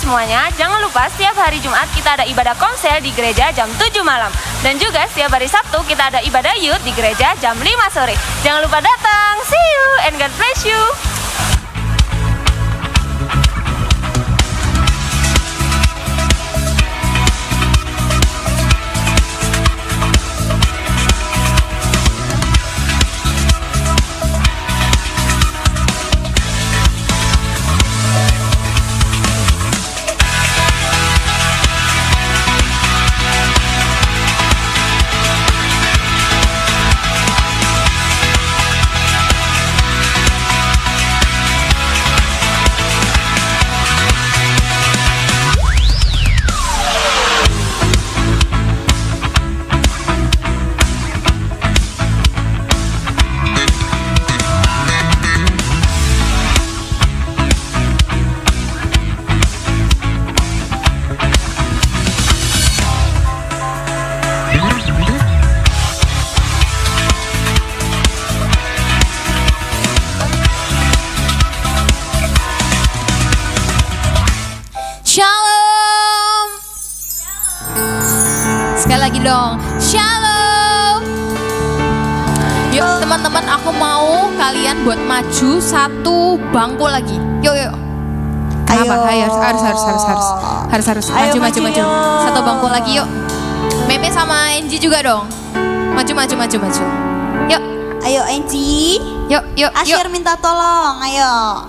semuanya, jangan lupa setiap hari Jumat kita ada ibadah konsel di gereja jam 7 malam. Dan juga setiap hari Sabtu kita ada ibadah youth di gereja jam 5 sore. Jangan lupa datang. See you and God bless you. Shalom. Sekali lagi dong. Shalom. Yuk teman-teman, aku mau kalian buat maju satu bangku lagi. Yuk. Kenapa? Ayo, harus. Ayo, Maju. yuk. Satu bangku lagi yuk. Meme sama Enji juga dong. Maju. Yuk. Ayo Enci. Yuk. Asyir minta tolong, ayo.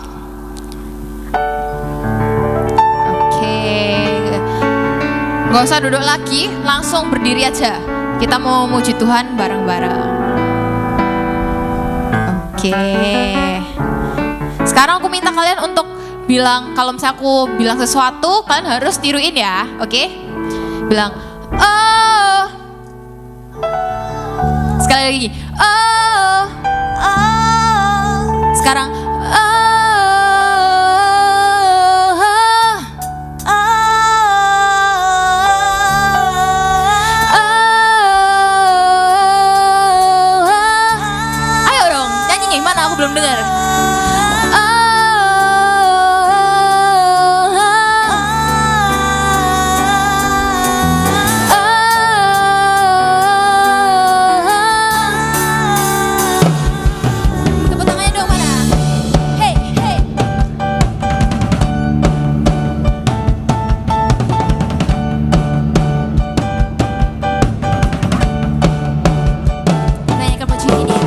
Gak usah duduk lagi, langsung berdiri aja. Kita mau muji Tuhan bareng-bareng. Oke. Sekarang aku minta kalian untuk bilang, kalau misalnya aku bilang sesuatu, kalian harus tiruin ya, oke? Bilang, oh. Sekali lagi, oh. Sekarang, oh. Belum dengar. Tepuk tangannya dong mana? Hey. Tanyakan baju ini ya.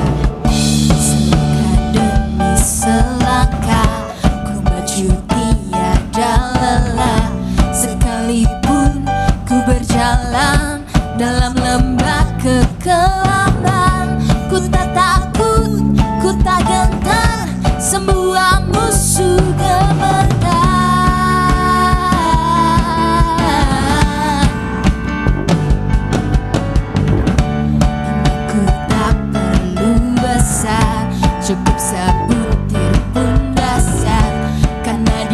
Selangkah ku maju tiada lelah, sekalipun ku berjalan dalam lembah kekelaman. Ku tak takut, ku tak gentar, semua musuh gemetar. Aku tak perlu besar, cukup sebutir pun dasar, karena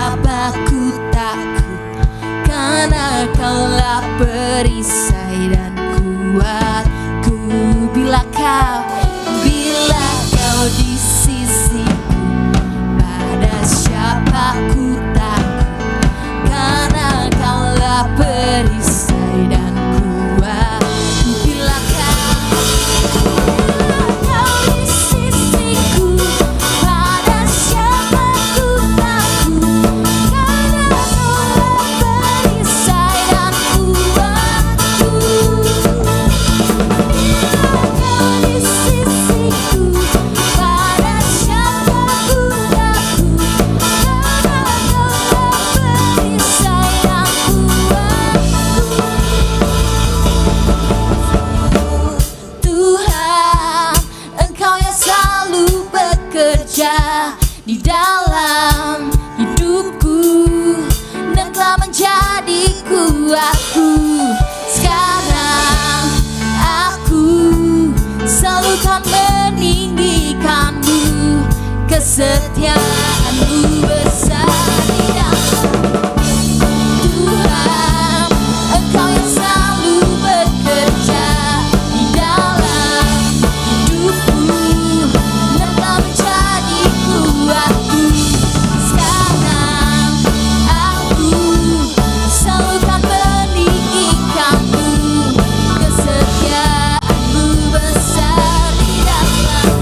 siapa ku takut, karena kaulah perisai dan kuatku. Bila kau di sisiku, pada siapa ku takut, karena kaulah perisai dan kuatku. Bila kau di sisiku, pada siapa ku takut, karena kaulah perisai dan kuatku. Di dalam hidupku dan telah menjadi kuatku. Sekarang aku selalu kan meninggikanmu, kesetiaanmu besar di dalam Tuhan. Engkau yang selalu bekerja di dalam hidupku dan telah menjadi kuatku. Sekarang aku selalu kan meninggikanmu, kesetiaanmu besar di dalam.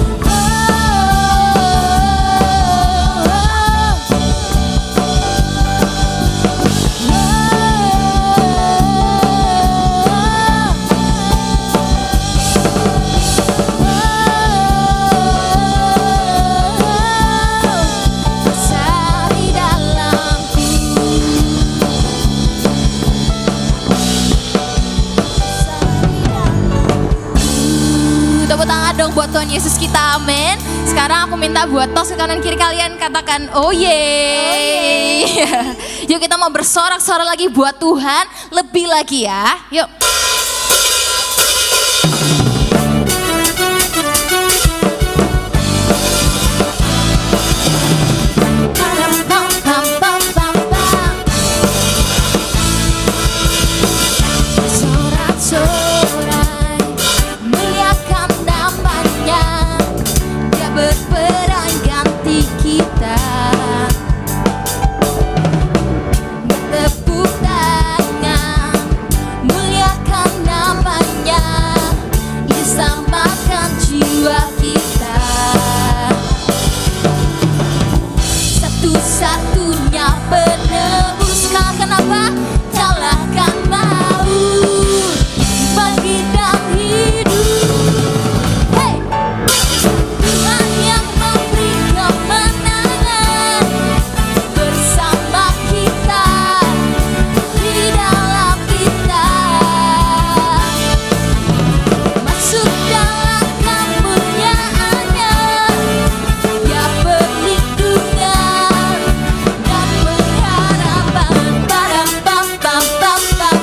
Besar di dalamku. Tepuk tangan dong buat Tuhan Yesus kita, amin. Sekarang aku minta buat tos ke kanan kiri kalian katakan oh yeay. Yuk kita mau bersorak-sorak lagi buat Tuhan, lebih lagi ya. Yuk. Sorak-sorai muliakan namanya, Dia berperan ganti kita. Bertepuk tangan muliakan namanya, Dia selamatkan jiwa kita. Satu-satunya penebus, kenapa kalahkan maut bagi dan hidup. Hey! Tuhan yang memberi kemenangan bersama kita, di dalam kita. Masuk dalam kemuliaan-Nya, Dia perlindungan dan pengharapan. Padam pam pam pam pam.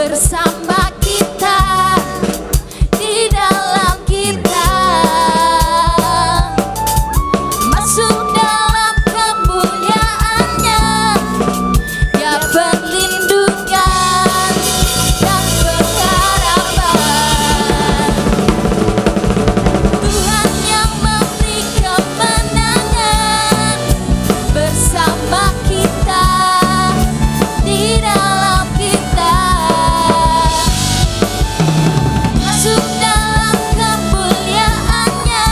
bersama kita, di dalam kita, masuk dalam kemuliaan-Nya, Dia perlindungan dan pengharapan. Tuhan yang memberi kemenangan bersama kita, di dalam kita, masuk dalam kemuliaan-Nya,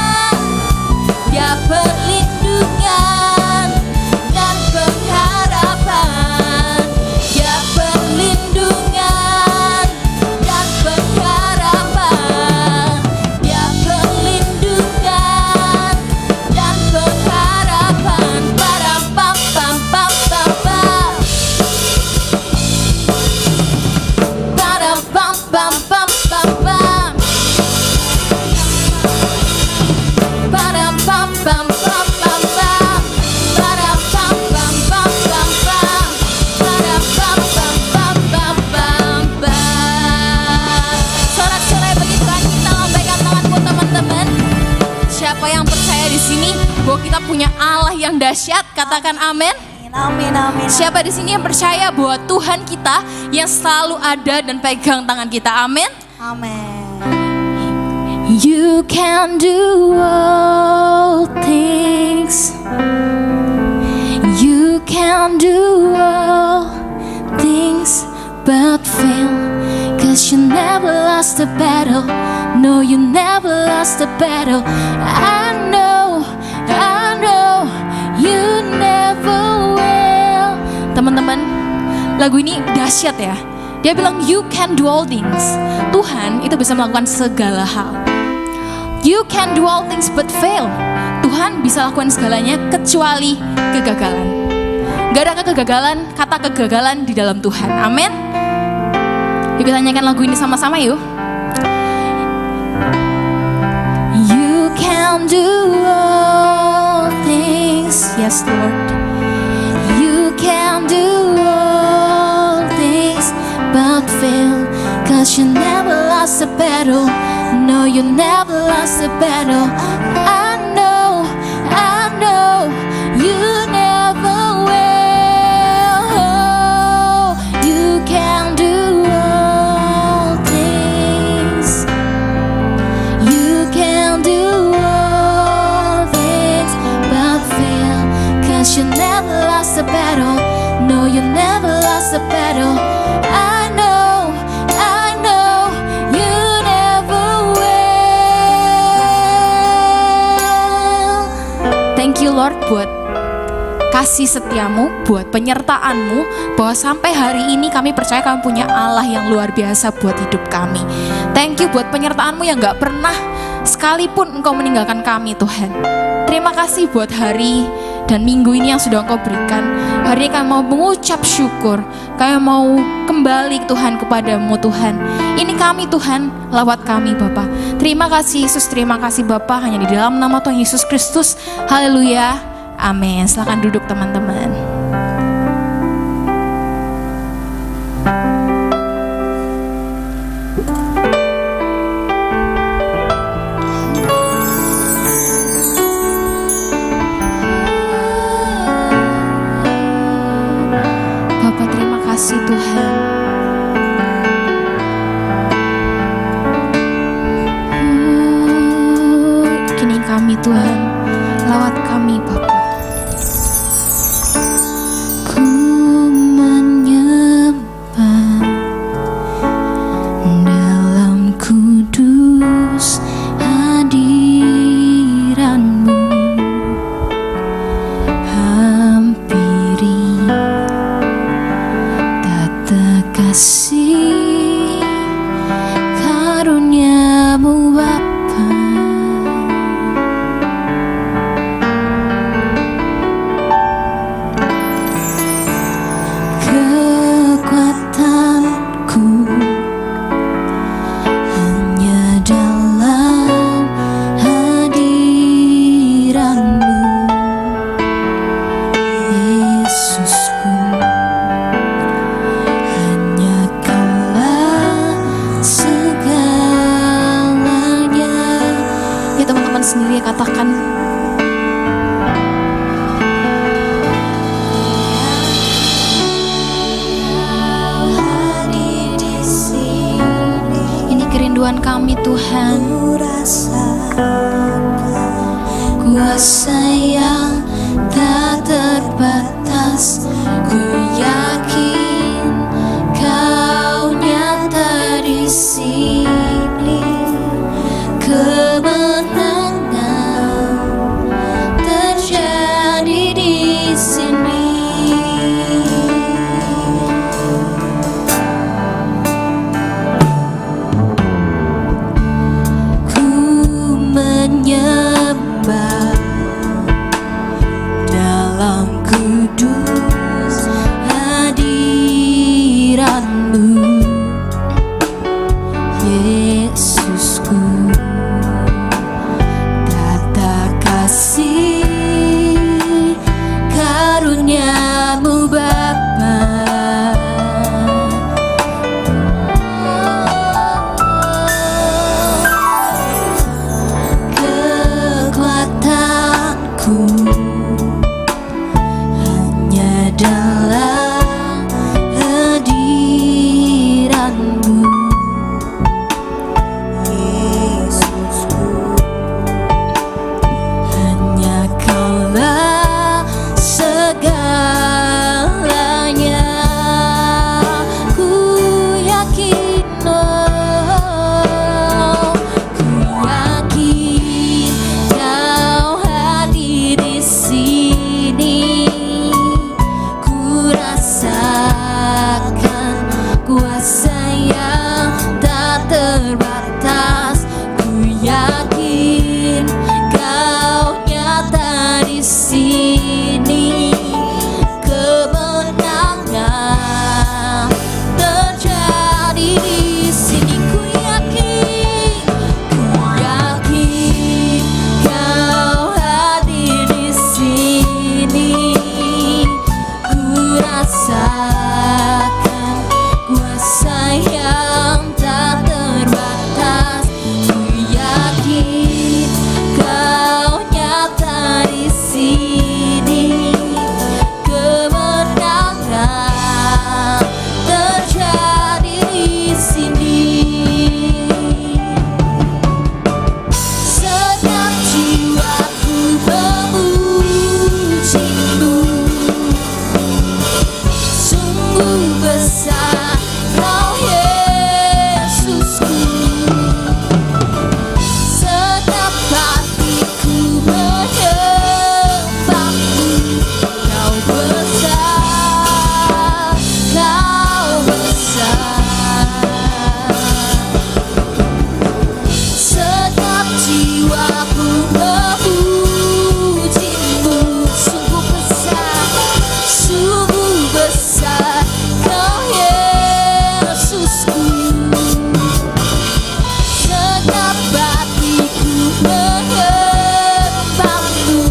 Dia perlindungan dan pengharapan. Dia perlindungan dan pengharapan. Dia perlindungan dan pengharapan. Para pam pam pam pam pam. Para pam pam pam pam pam. Para pam pam pam pam pam. Para pam pam pam pam pam. Para pam pam pam pam pam pam. Sorak-sorai bagi Tuhan, kita lambaikan tangan buat teman-teman. Siapa yang percaya di sini bahwa kita punya Allah yang dahsyat? Katakan amin. Amin, amin. Siapa di sini yang percaya bahwa Tuhan kita yang selalu ada dan pegang tangan kita? Amin. Amin. You can do all things. You can do all things but fail. Cause you never lost a battle. No, you never lost a battle. I know you never will. Teman-teman, lagu ini dahsyat ya. Dia bilang you can do all things. Tuhan itu bisa melakukan segala hal. You can do all things but fail. Tuhan bisa lakukan segalanya kecuali kegagalan. Gak ada kegagalan, kata kegagalan di dalam Tuhan. Amin. Yuk kita nyanyikan lagu ini sama-sama yuk. You can do all things. Yes Lord. You can do all things but fail. Cause you never lost a battle. No, you never lost a battle. I know you never will. You can do all things. You can do all things but fail. Cause you never lost a battle. No, you never lost a battle. I know you never will. Thank you Lord buat kasih setiamu, buat penyertaanmu, bahwa sampai hari ini kami percaya kami punya Allah yang luar biasa buat hidup kami. Thank you buat penyertaanmu yang gak pernah sekalipun Engkau meninggalkan kami Tuhan. Terima kasih buat hari dan minggu ini yang sudah Engkau berikan. Hari ini kami mau mengucap syukur. Kami mau kembali Tuhan kepadamu Tuhan. Ini kami Tuhan, lawat kami Bapa. Terima kasih Yesus, terima kasih Bapa. Hanya di dalam nama Tuhan Yesus Kristus. Haleluya. Amin. Silakan duduk teman-teman. Bapak terima kasih Tuhan. Kini kami Tuhan, lawat kami Bapak. Ku menyembah dalam kudus hadirat-Mu. Hampiri tata kasih karunia-Mu Bapa. sendiri katakan. Ini kerinduan kami Tuhan. Kuasa yang tak terbatas, ku yakin Kau nyata di sini. Kemenangan terjadi di sini. Ku menyembah dalam kudus hadirat-Mu, Yesusku. Tata kasih karunia-Mu Bapa, kekuatanku hanya dalam hadirat-Mu, Yesusku. Hanya Kaulah segalanya. Ku yakin, oh, ku yakin Kau hadir di sini. Ku rasakan kuasa yang tak terbatas. Ku yakin Kau nyata di sini. Kemenangan terjadi di sini. Ku yakin Kau hadir di sini. Ku rasakan kuasa yang tak terbatas. Ku yakin Kau nyata di sini. Kemenangan terjadi di sini. Segenap jiwaku memuji-Mu. Sungguh besar Kau, Yesusku. Segenap hatiku menyembah-Mu. Kau besar, Kau besar. Segenap jiwaku memuji-Mu. Sungguh besar Kau, Yesusku. Segenap hatiku menyembah-Mu.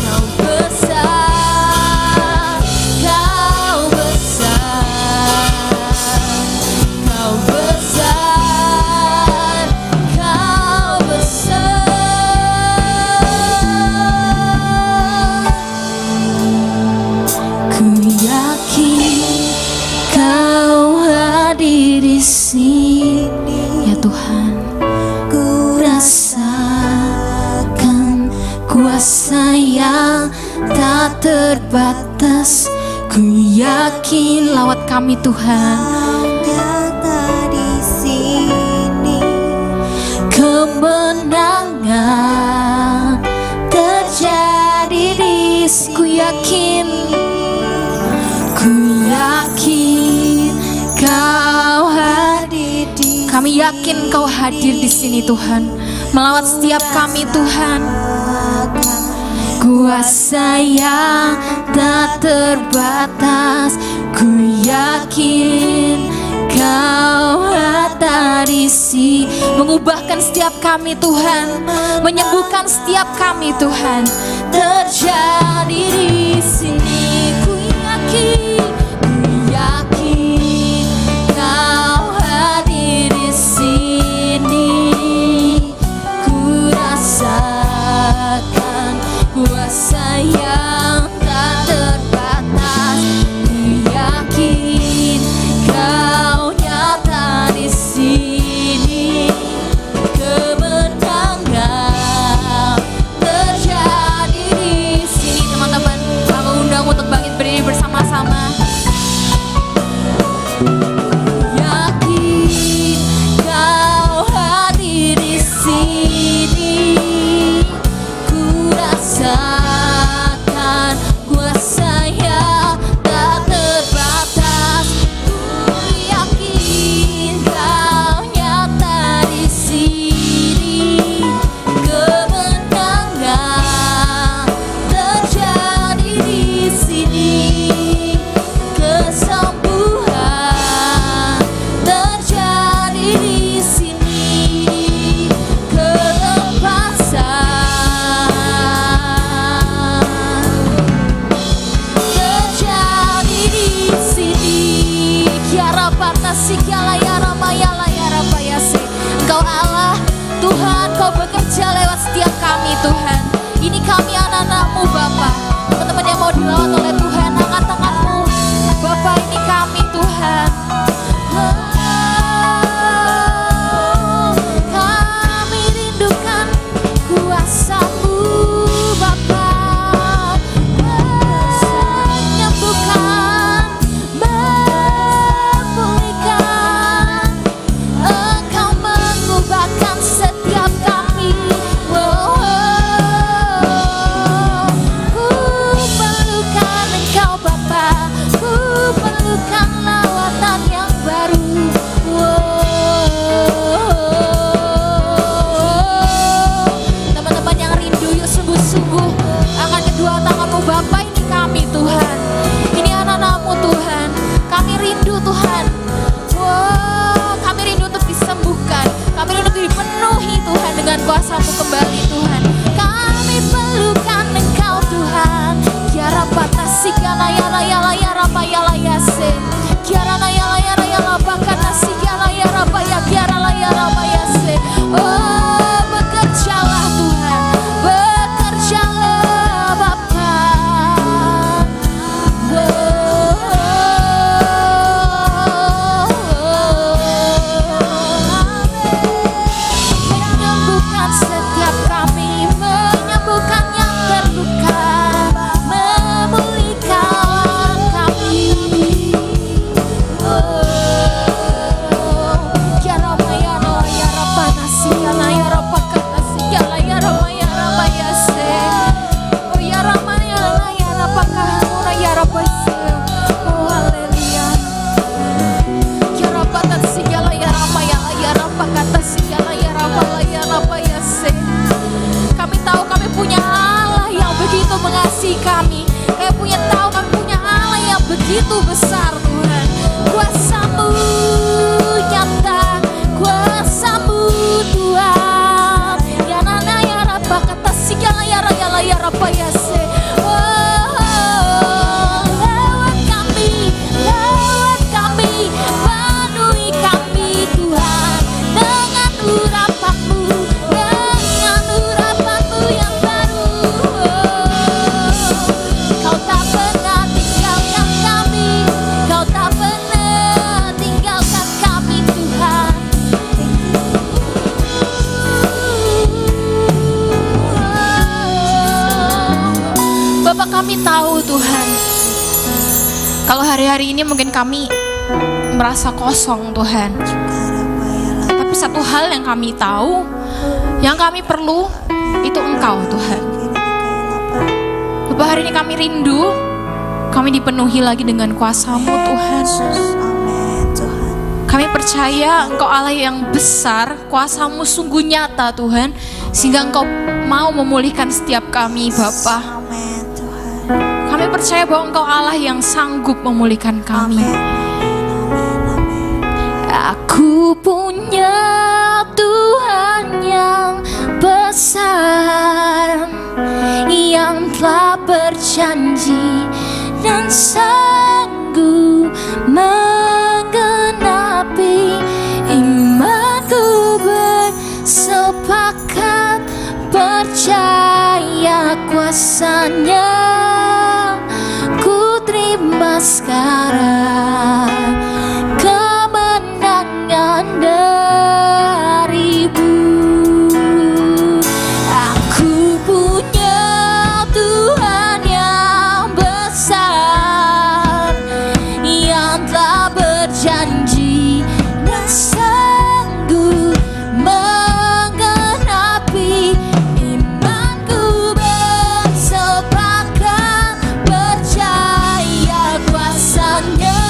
Kau besar, Kau besar. Kau besar, Kau besar. Ku yakin Kau hadir di sini, ya Tuhan. Ku rasakan kuasa yang tak terbatas. Ku yakin lawat kami Tuhan. Kemenangan terjadi di sini. Ku yakin Kau hadir di. Kami yakin Kau hadir di sini Tuhan, melawat setiap kami Tuhan. Kuasa yang tak terbatas. Ku yakin Kau ada di sini, mengubahkan setiap kami Tuhan, menyembuhkan setiap kami Tuhan, terjadi di sini. Ku yakin Kau hadir di sini. Ku rasa kuasa-Mu kembali Tuhan. Kami perlukan Engkau Tuhan. Kiara patasi kiala yala yala yara payala yase. Kiara la yala yara yala bakatasi kiala yara paya kiara la yara payase. Oh, bekerjalah Tuhan, bekerjalah Bapa. Menyembuhkan setiap kami, menyembuhkan yang terluka, memulihkan kami. Kiara maya raya rapanasi kiala yara pakatasi kiala yara maya ramayase. Oh yara maya raya rapakahura yara paise. Oh haleluya. Kiara patasi kiala yara maya yara pakatasi kiala yara palaya rapayase. Kami tahu kami punya Allah yang begitu mengasihi kami. Kami punya tahu kami punya Allah yang begitu besar Tuhan. Kuasa-Mu nyata, kuasa-Mu Tuhan. Ya nana ya rapa kata sigala ya raya ya rapa ya se. Lewat kami, penuhi kami Tuhan dengan urapan-Mu, dengan urapan-Mu yang baru. Kau tak pernah tinggalkan kami, Kau tak pernah tinggalkan kami Tuhan. Bapak, kami tahu Tuhan, kalau hari-hari ini mungkin kami merasa kosong Tuhan. Tapi satu hal yang kami tahu, yang kami perlu itu Engkau Tuhan. Bapak, hari ini kami rindu, kami dipenuhi lagi dengan kuasa-Mu Tuhan. Amin Tuhan. Kami percaya Engkau Allah yang besar, kuasa-Mu sungguh nyata Tuhan, sehingga Engkau mau memulihkan setiap kami Bapa. Amin Tuhan. Kami percaya bahwa Engkau Allah yang sanggup memulihkan kami. Aku punya Tuhan yang besar, yang telah berjanji dan sanggup menggenapi imanku. Bersepakat percaya kuasa-Nya, ku terima sekarang kemenangan dari-Mu. Aku punya Tuhan yang besar, yang telah berjanji dan sanggup menggenapi imanku. Bersepakat percaya kuasa-Nya,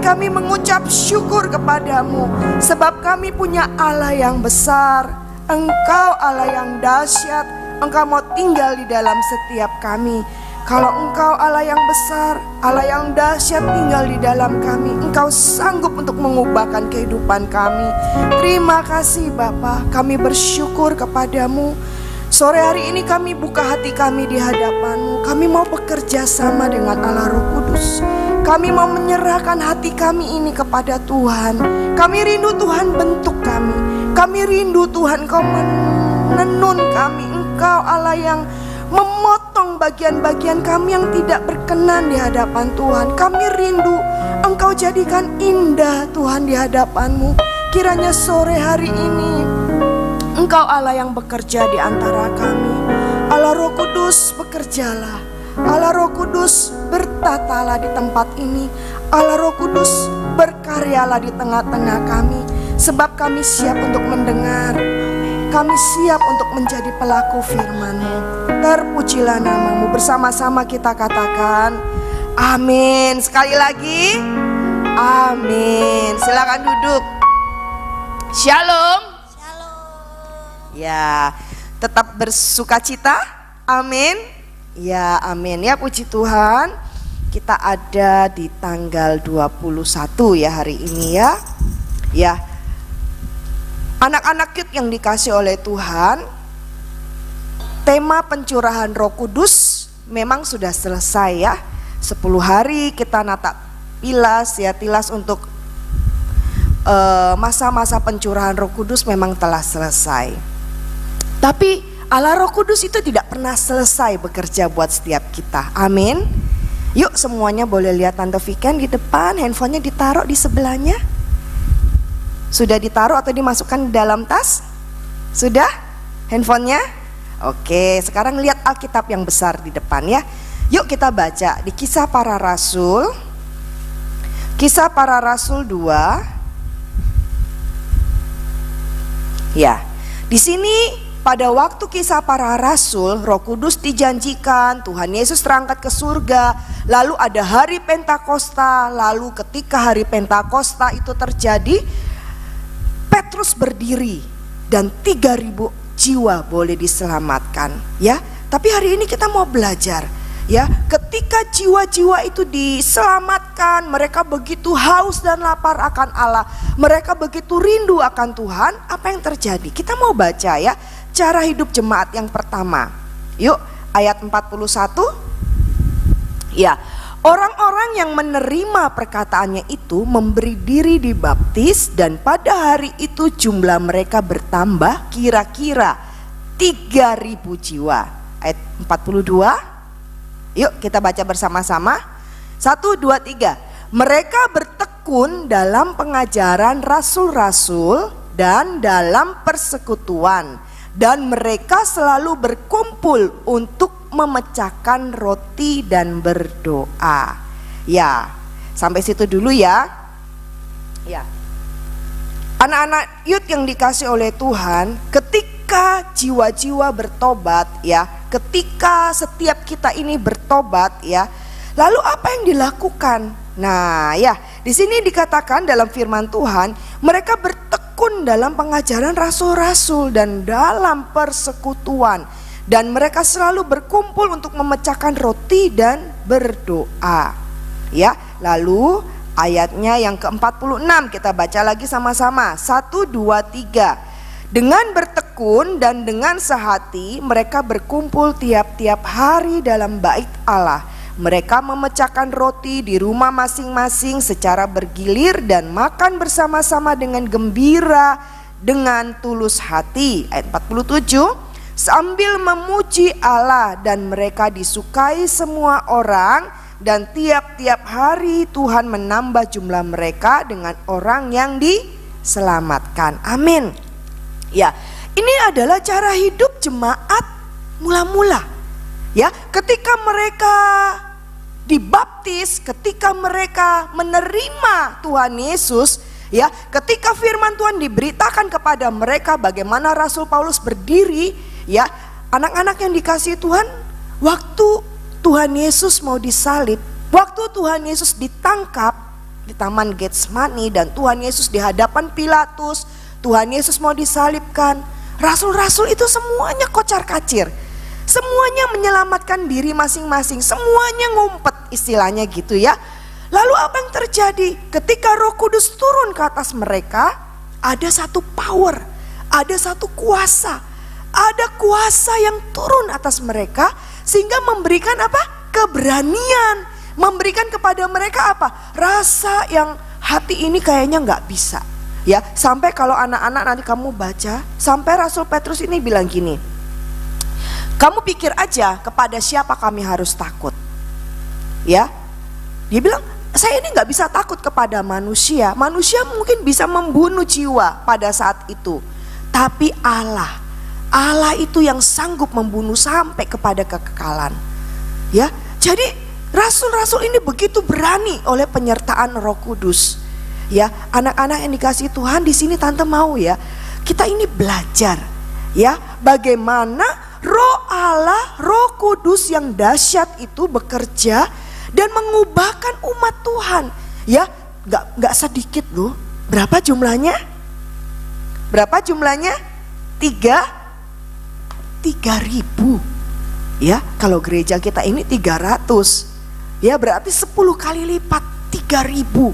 kami mengucap syukur kepadamu, sebab kami punya Allah yang besar. Engkau Allah yang dahsyat, Engkau mau tinggal di dalam setiap kami. Kalau Engkau Allah yang besar, Allah yang dahsyat tinggal di dalam kami, Engkau sanggup untuk mengubahkan kehidupan kami. Terima kasih Bapa, kami bersyukur kepadamu. Sore hari ini kami buka hati kami di hadapan-Mu. Kami mau bekerja sama dengan Allah Roh Kudus. Kami mau menyerahkan hati kami ini kepada Tuhan. Kami rindu Tuhan bentuk kami. Kami rindu Tuhan Engkau menenun kami. Engkau Allah yang memotong bagian-bagian kami yang tidak berkenan di hadapan Tuhan. Kami rindu Engkau jadikan indah Tuhan di hadapan-Mu. Kiranya sore hari ini Engkau Allah yang bekerja di antara kami. Allah Roh Kudus, bekerjalah. Allah Roh Kudus, bertatalah di tempat ini. Allah Roh Kudus, berkaryalah di tengah-tengah kami. Sebab kami siap untuk mendengar. Kami siap untuk menjadi pelaku firman-Mu. Terpujilah nama-Mu. Bersama-sama kita katakan amin. Sekali lagi amin. Silakan duduk. Shalom. Ya, tetap bersukacita. Amin. Ya, amin. Ya, puji Tuhan. Kita ada di tanggal 21 ya hari ini ya. Ya. Anak-anak cute yang dikasih oleh Tuhan, tema pencurahan Roh Kudus memang sudah selesai ya. 10 hari kita natap tilas untuk masa-masa pencurahan Roh Kudus memang telah selesai. Tapi Allah Roh Kudus itu tidak pernah selesai bekerja buat setiap kita. Amin. Yuk semuanya boleh lihat Tante Viken di depan, handphonenya ditaruh di sebelahnya. Sudah ditaruh atau dimasukkan di dalam tas? Sudah? Handphonenya? Oke, sekarang lihat Alkitab yang besar di depan ya. Yuk kita baca di Kisah Para Rasul. Kisah Para Rasul 2. Ya, di sini pada waktu Kisah Para Rasul, Roh Kudus dijanjikan, Tuhan Yesus terangkat ke surga, lalu ada hari Pentakosta, lalu ketika hari Pentakosta itu terjadi, Petrus berdiri dan 3.000 jiwa boleh diselamatkan, ya. Tapi hari ini kita mau belajar, ya, ketika jiwa-jiwa itu diselamatkan, mereka begitu haus dan lapar akan Allah, mereka begitu rindu akan Tuhan. Apa yang terjadi? Kita mau baca ya, cara hidup jemaat yang pertama. Yuk, ayat 41. Ya, orang-orang yang menerima perkataannya itu memberi diri dibaptis, dan pada hari itu jumlah mereka bertambah kira-kira 3.000 jiwa. Ayat 42. Yuk kita baca bersama-sama. 1, 2, 3. Mereka bertekun dalam pengajaran rasul-rasul dan dalam persekutuan, dan mereka selalu berkumpul untuk memecahkan roti dan berdoa. Ya, sampai situ dulu ya. Ya. Anak-anak youth yang dikasih oleh Tuhan, ketika jiwa-jiwa bertobat ya, ketika setiap kita ini bertobat ya, lalu apa yang dilakukan? Nah, ya, di sini dikatakan dalam firman Tuhan, mereka bertekun dalam pengajaran rasul-rasul dan dalam persekutuan, dan mereka selalu berkumpul untuk memecahkan roti dan berdoa. Ya, lalu ayatnya yang ke-46 kita baca lagi sama-sama. 1, 2, 3. Dengan bertekun dan dengan sehati mereka berkumpul tiap-tiap hari dalam bait Allah. Mereka memecahkan roti di rumah masing-masing secara bergilir dan makan bersama-sama dengan gembira dengan tulus hati. Ayat 47. Sambil memuji Allah, dan mereka disukai semua orang, dan tiap-tiap hari Tuhan menambah jumlah mereka dengan orang yang diselamatkan. Amin. Ya, ini adalah cara hidup jemaat mula-mula. Ya, ketika mereka dibaptis, ketika mereka menerima Tuhan Yesus, ya, ketika firman Tuhan diberitakan kepada mereka bagaimana Rasul Paulus berdiri, ya, anak-anak yang dikasihi Tuhan, waktu Tuhan Yesus mau disalib, waktu Tuhan Yesus ditangkap, di Taman Getsemani dan Tuhan Yesus di hadapan Pilatus, Tuhan Yesus mau disalibkan. Rasul-rasul itu semuanya kocar-kacir. Semuanya menyelamatkan diri masing-masing, semuanya ngumpet istilahnya gitu ya. Lalu apa yang terjadi? Ketika Roh Kudus turun ke atas mereka, ada satu power, ada satu kuasa. Ada kuasa yang turun atas mereka sehingga memberikan apa? Keberanian. Memberikan kepada mereka apa? Rasa yang hati ini kayaknya nggak bisa. Ya, sampai kalau anak-anak nanti kamu baca, sampai Rasul Petrus ini bilang gini, kamu pikir aja kepada siapa kami harus takut. Ya, dia bilang, saya ini nggak bisa takut kepada manusia. Manusia mungkin bisa membunuh jiwa pada saat itu. Tapi Allah itu yang sanggup membunuh sampai kepada kekekalan. Ya, jadi rasul-rasul ini begitu berani oleh penyertaan Roh Kudus. Ya, anak-anak yang dikasih Tuhan di sini tante mau ya, kita ini belajar ya bagaimana Roh Allah, Roh Kudus yang dahsyat itu bekerja dan mengubahkan umat Tuhan. Ya, nggak sedikit loh. Berapa jumlahnya? Berapa jumlahnya? 3.000. Ya, kalau gereja kita ini 300. Ya, berarti 10 kali lipat, 3.000.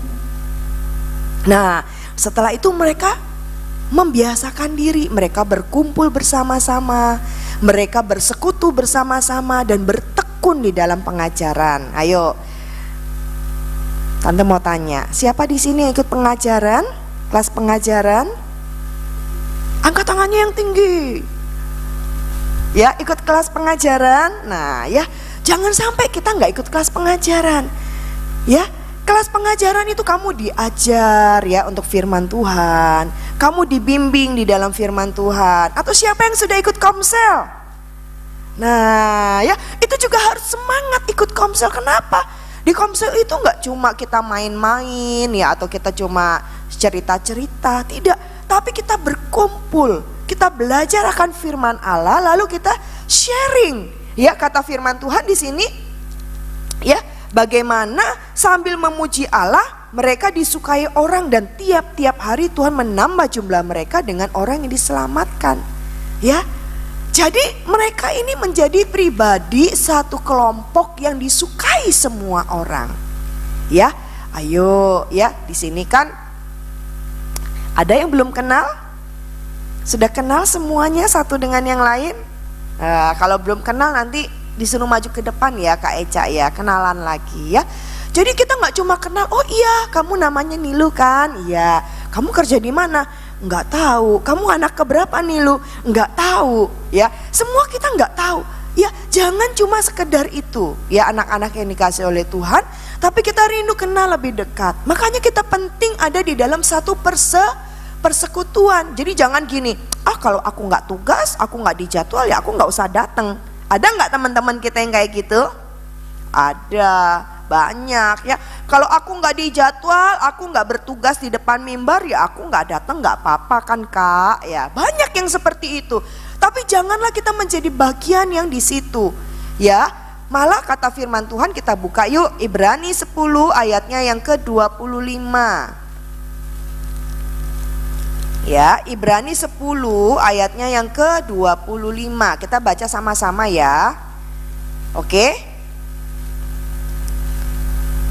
Nah, setelah itu mereka membiasakan diri, mereka berkumpul bersama-sama, mereka bersekutu bersama-sama dan bertekun di dalam pengajaran. Ayo, tante mau tanya, siapa di sini yang ikut pengajaran? Kelas pengajaran? Angkat tangannya yang tinggi. Ya, ikut kelas pengajaran. Nah, ya, jangan sampai kita nggak ikut kelas pengajaran. Ya, kelas pengajaran itu kamu diajar ya untuk firman Tuhan. Kamu dibimbing di dalam firman Tuhan. Atau siapa yang sudah ikut komsel? Nah, ya, itu juga harus semangat ikut komsel. Kenapa? Di komsel itu nggak cuma kita main-main ya, atau kita cuma cerita-cerita, tidak. Tapi kita berkumpul, kita belajar akan firman Allah, lalu kita sharing. Ya, kata firman Tuhan di sini, ya, bagaimana sambil memuji Allah, mereka disukai orang dan tiap-tiap hari Tuhan menambah jumlah mereka dengan orang yang diselamatkan. Ya, jadi mereka ini menjadi pribadi satu kelompok yang disukai semua orang. Ya, ayo ya, di sini kan ada yang belum kenal? Sudah kenal semuanya satu dengan yang lain? Kalau belum kenal nanti disuruh maju ke depan ya Kak Eca ya, kenalan lagi ya. Jadi kita nggak cuma kenal, oh iya kamu namanya Nilu kan? Iya. Kamu kerja di mana? Nggak tahu. Kamu anak keberapa Nilu? Nggak tahu ya. Semua kita nggak tahu. Ya, jangan cuma sekedar itu ya anak-anak yang dikasih oleh Tuhan, tapi kita rindu kenal lebih dekat. Makanya kita penting ada di dalam satu persekutuan. Jadi jangan gini, kalau aku nggak tugas, aku nggak dijadwal ya aku nggak usah datang. Ada nggak teman-teman kita yang kayak gitu? Ada, banyak ya. Kalau aku nggak dijadwal, aku nggak bertugas di depan mimbar ya aku nggak datang, nggak apa-apa kan Kak ya. Banyak yang seperti itu. Tapi janganlah kita menjadi bagian yang di situ ya. Malah kata firman Tuhan, kita buka yuk Ibrani 10 ayatnya yang ke-25. Ya, Ibrani 10 ayatnya yang ke-25. Kita baca sama-sama ya. Oke?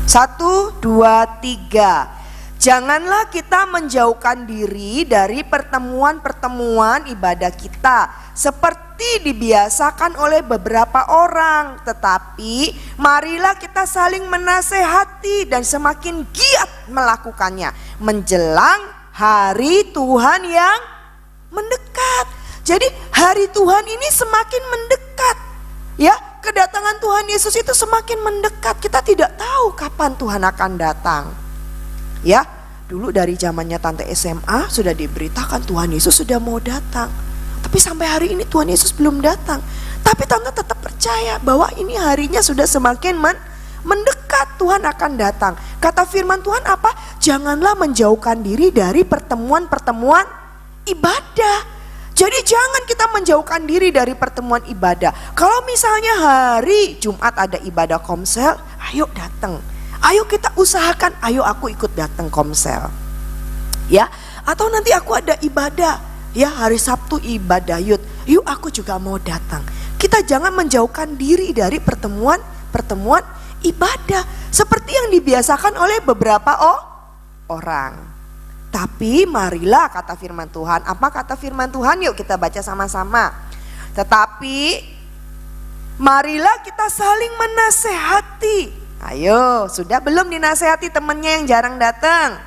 1, 2, 3. Janganlah kita menjauhkan diri dari pertemuan-pertemuan ibadah kita seperti dibiasakan oleh beberapa orang, tetapi marilah kita saling menasehati dan semakin giat melakukannya menjelang hari Tuhan yang mendekat. Jadi hari Tuhan ini semakin mendekat. Ya, kedatangan Tuhan Yesus itu semakin mendekat. Kita tidak tahu kapan Tuhan akan datang. Ya, dulu dari zamannya tante SMA sudah diberitakan Tuhan Yesus sudah mau datang. Tapi sampai hari ini Tuhan Yesus belum datang. Tapi tante tetap percaya bahwa ini harinya sudah semakin mendekat, Tuhan akan datang. Kata firman Tuhan apa? Janganlah menjauhkan diri dari pertemuan-pertemuan ibadah. Jadi jangan kita menjauhkan diri dari pertemuan ibadah. Kalau misalnya hari Jumat ada ibadah komsel, ayo datang. Ayo kita usahakan, ayo aku ikut datang komsel. Ya, atau nanti aku ada ibadah, ya hari Sabtu ibadah youth. Yuk aku juga mau datang. Kita jangan menjauhkan diri dari pertemuan ibadah seperti yang dibiasakan oleh beberapa orang. Tapi marilah, kata firman Tuhan. Apa kata firman Tuhan? Yuk kita baca sama-sama. Tetapi marilah kita saling menasehati. Ayo, sudah belum dinasehati temennya yang jarang datang?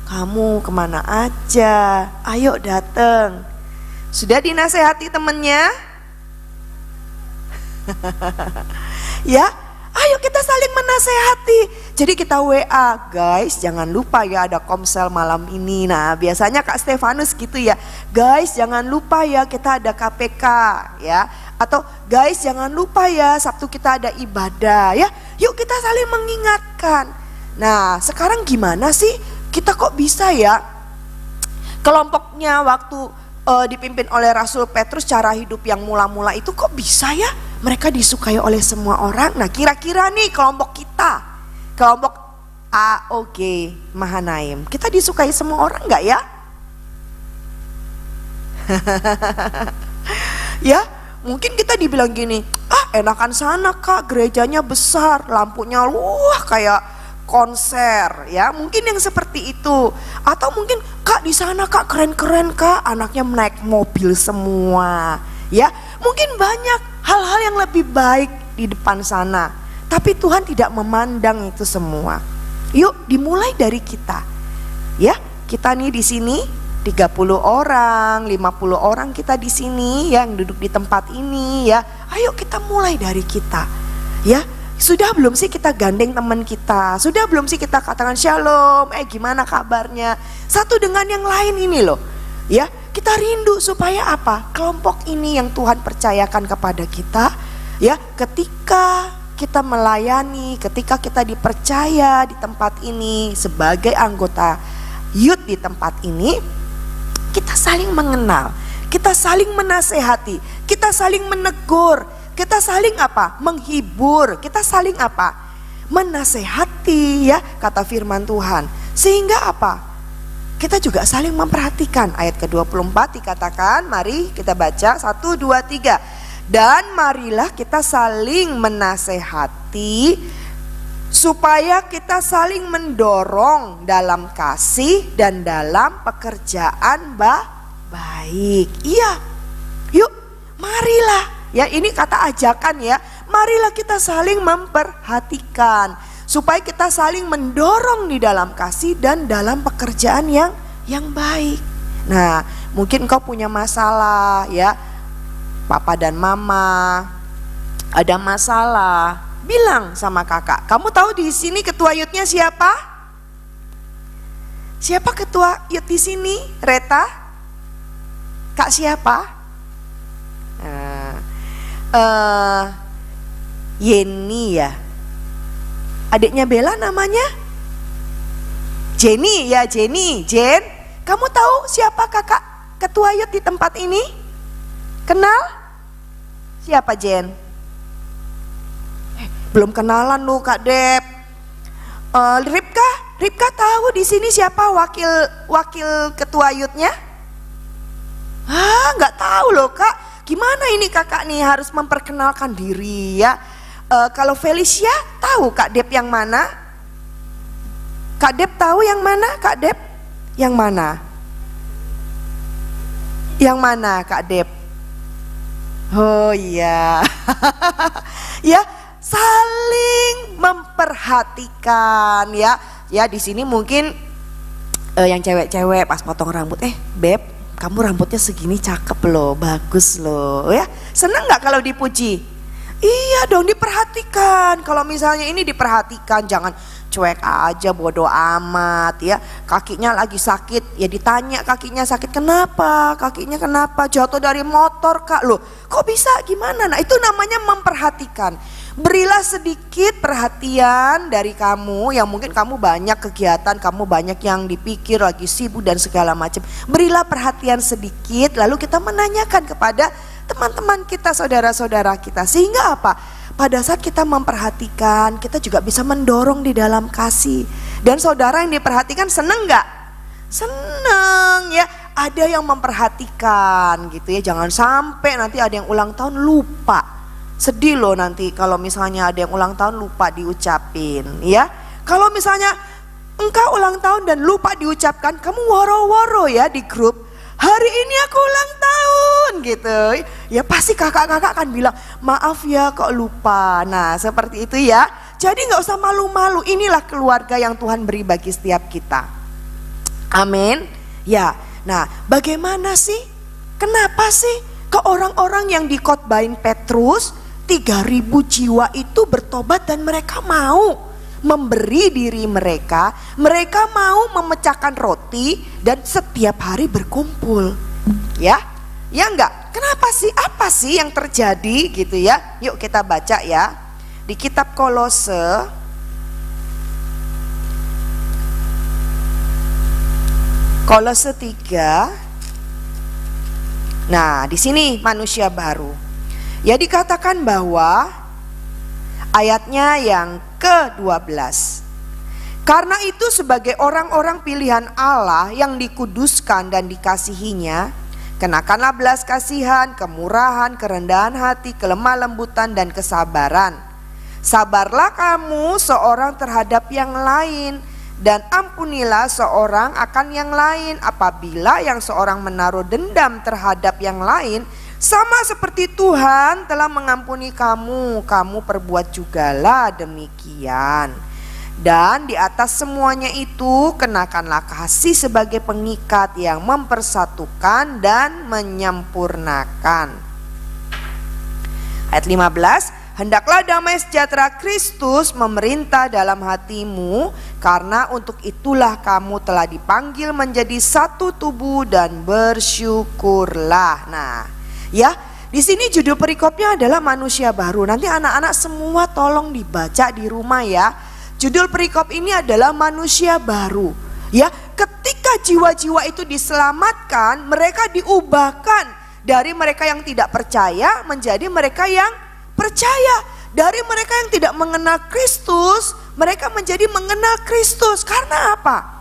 Kamu kemana aja? Ayo datang. Sudah dinasehati temennya? Ya, ayo kita saling menasehati. Jadi kita WA, guys jangan lupa ya ada komsel malam ini. Nah biasanya Kak Stefanus gitu ya, guys jangan lupa ya kita ada KPK ya. Atau guys jangan lupa ya Sabtu kita ada ibadah ya. Yuk kita saling mengingatkan. Nah sekarang gimana sih kita kok bisa ya kelompoknya waktu dipimpin oleh Rasul Petrus, cara hidup yang mula-mula itu kok bisa ya mereka disukai oleh semua orang. Nah kira-kira nih kelompok kita, kelompok AOG Mahanaim, kita disukai semua orang gak ya? Ya mungkin kita dibilang gini, enakan sana kak, gerejanya besar, lampunya wah kayak konser ya, mungkin yang seperti itu. Atau mungkin kak di sana kak keren-keren kak, anaknya naik mobil semua ya. Mungkin banyak hal-hal yang lebih baik di depan sana, tapi Tuhan tidak memandang itu semua. Yuk dimulai dari kita ya. Kita nih di sini 30 orang, 50 orang kita di sini yang duduk di tempat ini ya. Ayo kita mulai dari kita ya. Sudah belum sih kita gandeng teman kita? Sudah belum sih kita katakan shalom, gimana kabarnya? Satu dengan yang lain ini loh. Ya, kita rindu supaya apa? Kelompok ini yang Tuhan percayakan kepada kita, ya, ketika kita melayani, ketika kita dipercaya di tempat ini sebagai anggota youth di tempat ini, kita saling mengenal, kita saling menasehati, kita saling menegur, kita saling apa? Menghibur, kita saling apa? Menasehati ya, kata firman Tuhan. Sehingga apa? Kita juga saling memperhatikan. Ayat ke-24 dikatakan, mari kita baca 1, 2, 3. Dan marilah kita saling menasehati supaya kita saling mendorong dalam kasih dan dalam pekerjaan baik. Iya, yuk marilah. Ya ini kata ajakan ya, marilah kita saling memperhatikan supaya kita saling mendorong di dalam kasih dan dalam pekerjaan yang baik. Nah mungkin kau punya masalah ya, papa dan mama ada masalah, bilang sama kakak. Kamu tahu di sini ketua youth-nya siapa? Siapa ketua youth di sini? Reta? Kak siapa? Yeni ya. Adiknya Bella namanya Jenny ya, Jenny. Jen, kamu tahu siapa kakak ketua youth di tempat ini? Kenal? Siapa Jen? Belum kenalan lu Kak Dep. Ripka tahu di sini siapa wakil ketua youth-nya? Nggak tahu loh Kak. Gimana ini kakak nih harus memperkenalkan diri ya. Kalau Felicia tahu Kak Dep yang mana? Kak Dep tahu yang mana? Kak Dep yang mana? Yang mana Kak Dep? Oh iya. Ya, saling memperhatikan ya. Ya di sini mungkin yang cewek-cewek pas potong rambut, Beb, kamu rambutnya segini cakep loh, bagus loh ya. Seneng gak kalau dipuji? Iya dong, diperhatikan. Kalau misalnya ini diperhatikan, jangan cuek aja bodo amat ya. Kakinya lagi sakit ya ditanya kakinya sakit kenapa, kakinya kenapa, jatuh dari motor kak, loh kok bisa gimana. Nah itu namanya memperhatikan. Berilah sedikit perhatian dari kamu yang mungkin kamu banyak kegiatan, kamu banyak yang dipikir, lagi sibuk dan segala macam. Berilah perhatian sedikit, lalu kita menanyakan kepada teman-teman kita, saudara-saudara kita. Sehingga apa? pada saat kita memperhatikan, kita juga bisa mendorong di dalam kasih. Dan saudara yang diperhatikan seneng gak? Seneng ya, ada yang memperhatikan gitu ya. Jangan sampai nanti ada yang ulang tahun lupa. Sedih loh nanti kalau misalnya ada yang ulang tahun lupa diucapin ya. Kalau misalnya engkau ulang tahun dan lupa diucapkan, kamu woro-woro ya di grup, hari ini aku ulang tahun gitu. Ya pasti kakak-kakak akan bilang, maaf ya kok lupa. Nah seperti itu ya. Jadi gak usah malu-malu, inilah keluarga yang Tuhan beri bagi setiap kita. Amin. Ya, nah bagaimana sih? Kenapa sih ke orang-orang yang dikhotbahin Petrus 3.000 jiwa itu bertobat dan mereka mau memberi diri mereka mau memecahkan roti dan setiap hari berkumpul. Ya enggak? Kenapa sih? Apa sih yang terjadi gitu ya? Yuk kita baca ya. Di kitab Kolose Kolose 3. Nah, di sini manusia baru. Ya dikatakan bahwa ayatnya yang ke-12. Karena itu sebagai orang-orang pilihan Allah yang dikuduskan dan dikasihinya, kenakanlah belas kasihan, kemurahan, kerendahan hati, kelemah lembutan dan kesabaran. Sabarlah kamu seorang terhadap yang lain, dan ampunilah seorang akan yang lain. Apabila yang seorang menaruh dendam terhadap yang lain, sama seperti Tuhan telah mengampuni kamu, kamu perbuat jugalah demikian. Dan di atas semuanya itu kenakanlah kasih sebagai pengikat yang mempersatukan dan menyempurnakan. Ayat 15. Hendaklah damai sejahtera Kristus memerintah dalam hatimu, karena untuk itulah kamu telah dipanggil menjadi satu tubuh dan bersyukurlah. Nah, ya, di sini judul perikopnya adalah manusia baru. Nanti anak-anak semua tolong dibaca di rumah ya. Judul perikop ini adalah manusia baru. Ya, ketika jiwa-jiwa itu diselamatkan, mereka diubahkan dari mereka yang tidak percaya menjadi mereka yang percaya. Dari mereka yang tidak mengenal Kristus, mereka menjadi mengenal Kristus. Karena apa?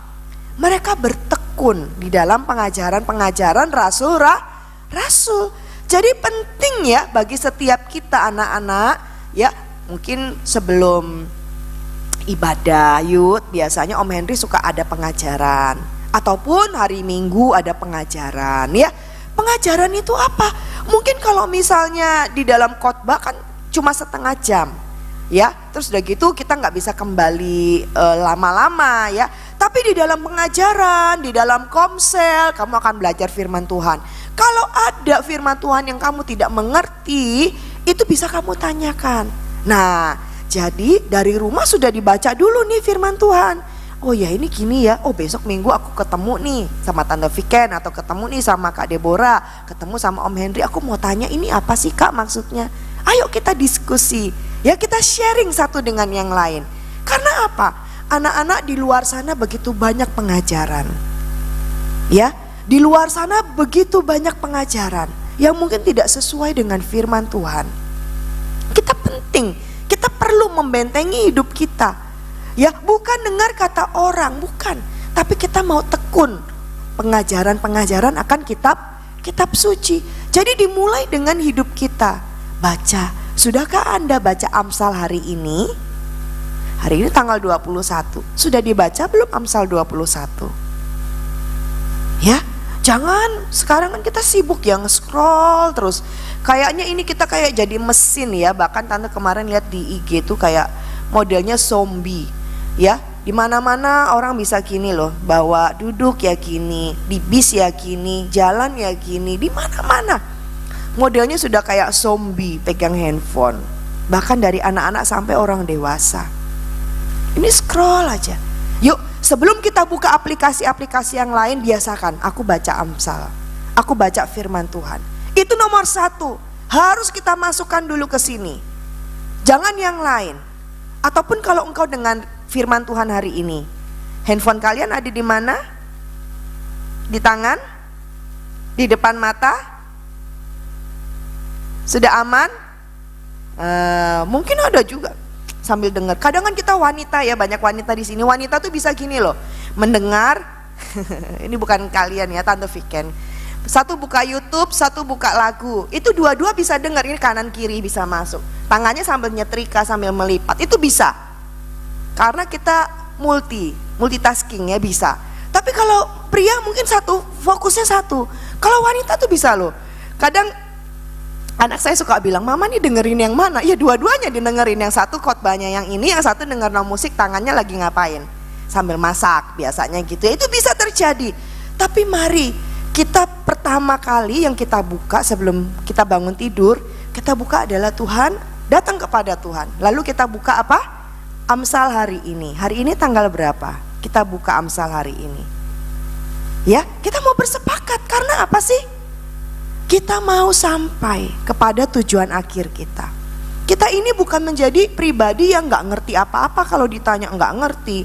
Mereka bertekun di dalam pengajaran-pengajaran rasul. Jadi penting ya bagi setiap kita anak-anak ya. Mungkin sebelum ibadah youth biasanya Om Henry suka ada pengajaran, ataupun hari Minggu ada pengajaran ya. Pengajaran itu apa? Mungkin kalau misalnya di dalam khotbah kan cuma setengah jam ya, terus udah gitu kita nggak bisa kembali lama-lama ya. Tapi di dalam pengajaran, di dalam komsel kamu akan belajar firman Tuhan. Kalau ada firman Tuhan yang kamu tidak mengerti, itu bisa kamu tanyakan. Nah, jadi dari rumah sudah dibaca dulu nih firman Tuhan. Oh ya ini gini ya, oh besok Minggu aku ketemu nih sama Tante Viken, atau ketemu nih sama Kak Deborah, ketemu sama Om Henry, aku mau tanya ini apa sih Kak maksudnya. Ayo kita diskusi, ya kita sharing satu dengan yang lain. Karena apa? Anak-anak di luar sana begitu banyak pengajaran. Ya, di luar sana begitu banyak pengajaran yang mungkin tidak sesuai dengan firman Tuhan. Kita penting, kita perlu membentengi hidup kita. Ya, bukan dengar kata orang, bukan. Tapi kita mau tekun pengajaran-pengajaran akan kitab suci. Jadi dimulai dengan hidup kita. Baca, sudahkah Anda baca Amsal hari ini? Hari ini tanggal 21. Sudah dibaca belum Amsal 21? Ya, jangan sekarang kan kita sibuk ya nge-scroll terus. Kayaknya ini kita kayak jadi mesin ya. Bahkan Tante kemarin lihat di IG tuh kayak modelnya zombie. Ya, di mana-mana orang bisa gini loh, bawa duduk ya gini, di bis ya gini, jalan ya gini, di mana-mana. Modelnya sudah kayak zombie pegang handphone. Bahkan dari anak-anak sampai orang dewasa. Ini scroll aja. Yuk, sebelum kita buka aplikasi-aplikasi yang lain, biasakan aku baca Amsal, aku baca firman Tuhan. Itu nomor 1. Harus kita masukkan dulu ke sini. Jangan yang lain. Ataupun kalau engkau dengan firman Tuhan hari ini, handphone kalian ada di mana? Di tangan? Di depan mata? Sudah aman? Mungkin ada juga sambil dengar. Kadang kan kita wanita ya, banyak wanita di sini. Wanita tuh bisa gini loh, mendengar. Ini bukan kalian ya, Tante Viken. Satu buka YouTube, satu buka lagu. Itu dua-dua bisa dengar. Ini kanan kiri bisa masuk. Tangannya sambil nyetrika, sambil melipat. Itu bisa. Karena kita multitasking ya, bisa. Tapi kalau pria mungkin satu, fokusnya satu. Kalau wanita tuh bisa loh. Kadang anak saya suka bilang, mama nih dengerin yang mana? Ya dua-duanya didengerin, yang satu khotbahnya yang ini, yang satu denger musik, tangannya lagi ngapain? Sambil masak biasanya gitu ya, itu bisa terjadi. Tapi mari kita pertama kali yang kita buka sebelum kita bangun tidur, kita buka adalah Tuhan, datang kepada Tuhan. Lalu kita buka apa? Amsal hari ini. Hari ini tanggal berapa? Kita buka Amsal hari ini. Ya, kita mau bersepakat karena apa sih? Kita mau sampai kepada tujuan akhir kita. Kita ini bukan menjadi pribadi yang gak ngerti apa-apa kalau ditanya gak ngerti.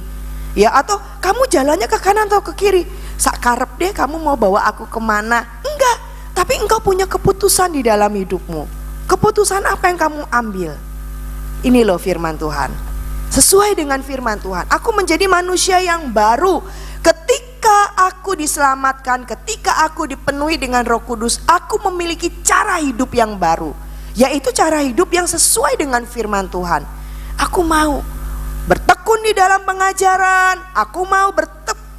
Ya, atau kamu jalannya ke kanan atau ke kiri. Sakarep deh kamu mau bawa aku kemana. Enggak, tapi engkau punya keputusan di dalam hidupmu. Keputusan apa yang kamu ambil? Ini loh firman Tuhan. Sesuai dengan firman Tuhan, aku menjadi manusia yang baru. Ketika aku diselamatkan, ketika aku dipenuhi dengan Roh Kudus, aku memiliki cara hidup yang baru, yaitu cara hidup yang sesuai dengan firman Tuhan. Aku mau bertekun di dalam pengajaran, aku mau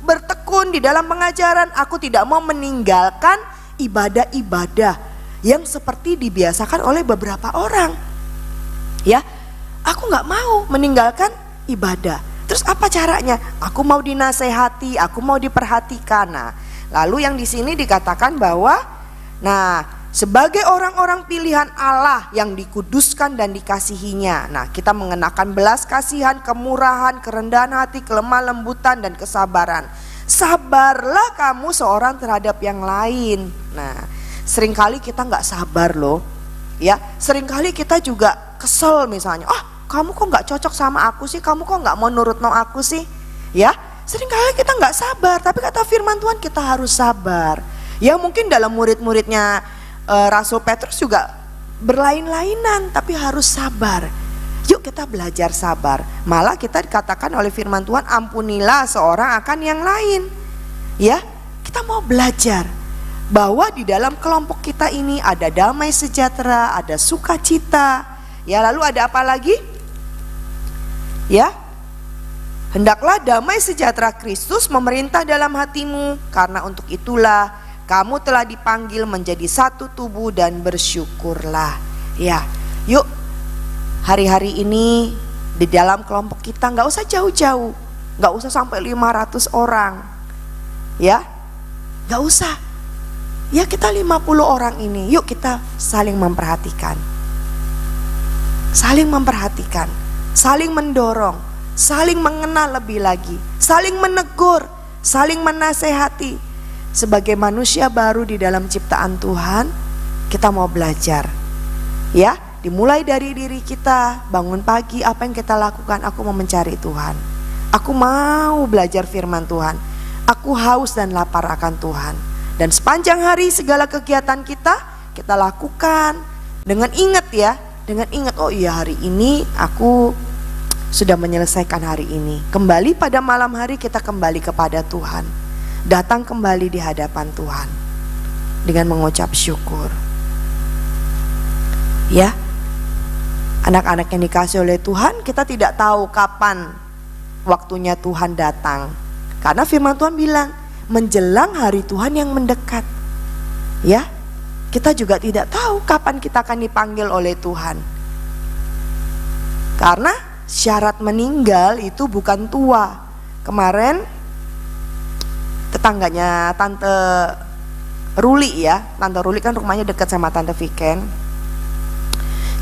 bertekun di dalam pengajaran, aku tidak mau meninggalkan ibadah-ibadah yang seperti dibiasakan oleh beberapa orang. Ya, aku gak mau meninggalkan ibadah. Terus apa caranya? Aku mau dinasehati, aku mau diperhatikan. Nah, lalu yang di sini dikatakan bahwa, nah, sebagai orang-orang pilihan Allah yang dikuduskan dan dikasihinya. Nah, kita mengenakan belas kasihan, kemurahan, kerendahan hati, kelemah lembutan dan kesabaran. Sabarlah kamu seorang terhadap yang lain. Nah, seringkali kita nggak sabar loh. Ya, seringkali kita juga kesel misalnya. Kamu kok nggak cocok sama aku sih? Kamu kok nggak mau nurut aku sih? Ya, seringkali kita nggak sabar. Tapi kata firman Tuhan kita harus sabar. Ya mungkin dalam murid-muridnya Rasul Petrus juga berlain-lainan, tapi harus sabar. Yuk kita belajar sabar. Malah kita dikatakan oleh firman Tuhan, ampunilah seorang akan yang lain. Ya, kita mau belajar bahwa di dalam kelompok kita ini ada damai sejahtera, ada sukacita. Ya, lalu ada apa lagi? Ya, hendaklah damai sejahtera Kristus memerintah dalam hatimu, karena untuk itulah kamu telah dipanggil menjadi satu tubuh dan bersyukurlah. Ya, yuk hari-hari ini di dalam kelompok kita gak usah jauh-jauh, gak usah sampai 500 orang. Ya, gak usah. Ya kita 50 orang ini, yuk kita saling memperhatikan. Saling memperhatikan, saling mendorong, saling mengenal lebih lagi, saling menegur, saling menasehati. Sebagai manusia baru di dalam ciptaan Tuhan, kita mau belajar. Ya, dimulai dari diri kita, bangun pagi, apa yang kita lakukan? Aku mau mencari Tuhan. Aku mau belajar firman Tuhan. Aku haus dan lapar akan Tuhan. Dan sepanjang hari segala kegiatan kita lakukan dengan ingat ya. Dengan ingat, oh iya hari ini aku sudah menyelesaikan hari ini. Kembali pada malam hari kita kembali kepada Tuhan. Datang kembali di hadapan Tuhan dengan mengucap syukur. Ya, anak-anak yang dikasih oleh Tuhan, kita tidak tahu kapan waktunya Tuhan datang. Karena firman Tuhan bilang, menjelang hari Tuhan yang mendekat. Ya, kita juga tidak tahu kapan kita akan dipanggil oleh Tuhan. Karena syarat meninggal itu bukan tua. Kemarin tetangganya Tante Ruli ya, Tante Ruli kan rumahnya dekat sama Tante Viken.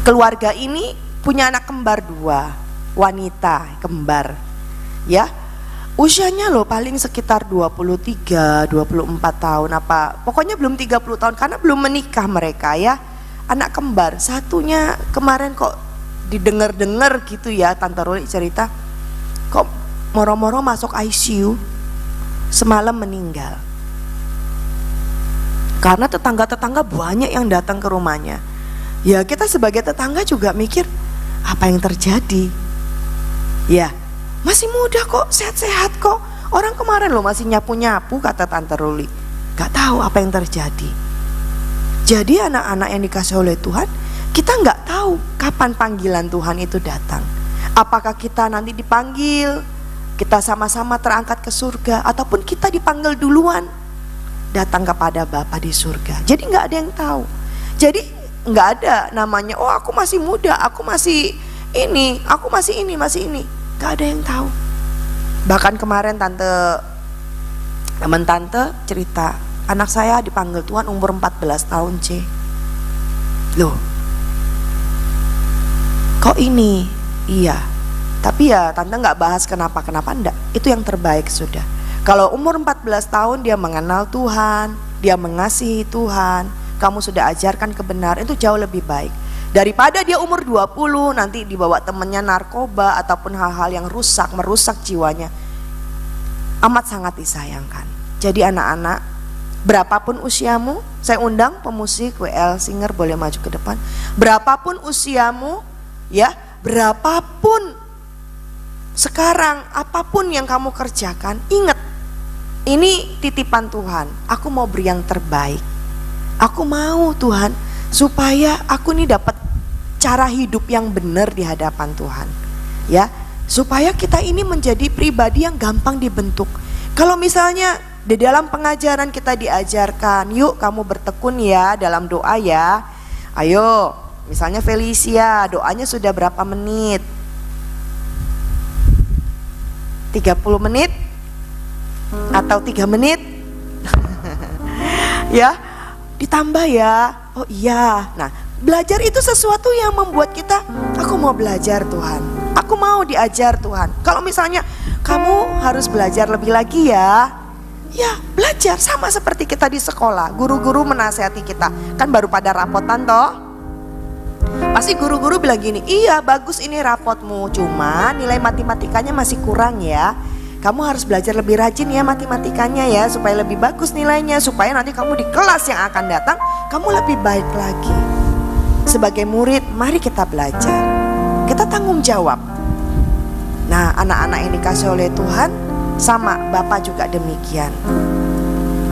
Keluarga ini punya anak kembar 2, wanita kembar. Ya, usianya loh paling sekitar 23, 24 tahun apa. Pokoknya belum 30 tahun karena belum menikah mereka ya. Anak kembar, satunya kemarin kok didengar-dengar gitu ya, Tante Ruli cerita. Kok moro-moro masuk ICU, semalam meninggal. Karena tetangga-tetangga banyak yang datang ke rumahnya. Ya kita sebagai tetangga juga mikir, apa yang terjadi? Ya, masih muda kok, sehat-sehat kok. Orang kemarin loh masih nyapu-nyapu, kata Tante Ruli. Gak tahu apa yang terjadi. Jadi anak-anak yang dikasih oleh Tuhan, kita gak tahu kapan panggilan Tuhan itu datang. Apakah kita nanti dipanggil, kita sama-sama terangkat ke surga, ataupun kita dipanggil duluan datang kepada Bapa di surga. Jadi gak ada yang tahu. Jadi gak ada namanya, oh aku masih muda, aku masih ini, aku masih ini, masih ini. Gak ada yang tahu. Bahkan kemarin teman tante cerita, anak saya dipanggil Tuhan umur 14 tahun C. Loh, kok ini? Iya, tapi ya tante gak bahas kenapa-kenapa, enggak. Itu yang terbaik sudah. Kalau umur 14 tahun dia mengenal Tuhan, dia mengasihi Tuhan, kamu sudah ajarkan kebenaran, itu jauh lebih baik. Daripada dia umur 20 nanti dibawa temennya narkoba ataupun hal-hal yang merusak jiwanya. Amat sangat disayangkan. Jadi anak-anak, berapapun usiamu, saya undang pemusik WL Singer boleh maju ke depan. Berapapun usiamu, ya, berapapun sekarang, apapun yang kamu kerjakan, ingat, ini titipan Tuhan. Aku mau beri yang terbaik. Aku mau Tuhan supaya aku nih dapat cara hidup yang benar di hadapan Tuhan, ya, supaya kita ini menjadi pribadi yang gampang dibentuk. Kalau misalnya di dalam pengajaran kita diajarkan, yuk kamu bertekun ya dalam doa ya. Ayo, misalnya Felicia, doanya sudah berapa menit? 30 menit? Atau 3 menit? Ya, ditambah ya. Oh iya. Nah, belajar itu sesuatu yang membuat kita, aku mau belajar Tuhan, aku mau diajar Tuhan. Kalau misalnya kamu harus belajar lebih lagi ya, ya belajar. Sama seperti kita di sekolah, guru-guru menasihati kita, kan baru pada rapotan toh. Pasti guru-guru bilang gini, iya bagus ini rapotmu, cuma nilai matematikanya masih kurang ya. Kamu harus belajar lebih rajin ya matematikanya ya, supaya lebih bagus nilainya, supaya nanti kamu di kelas yang akan datang kamu lebih baik lagi. Sebagai murid, mari kita belajar, kita tanggung jawab. Nah, anak-anak yang dikasih oleh Tuhan sama Bapak juga demikian.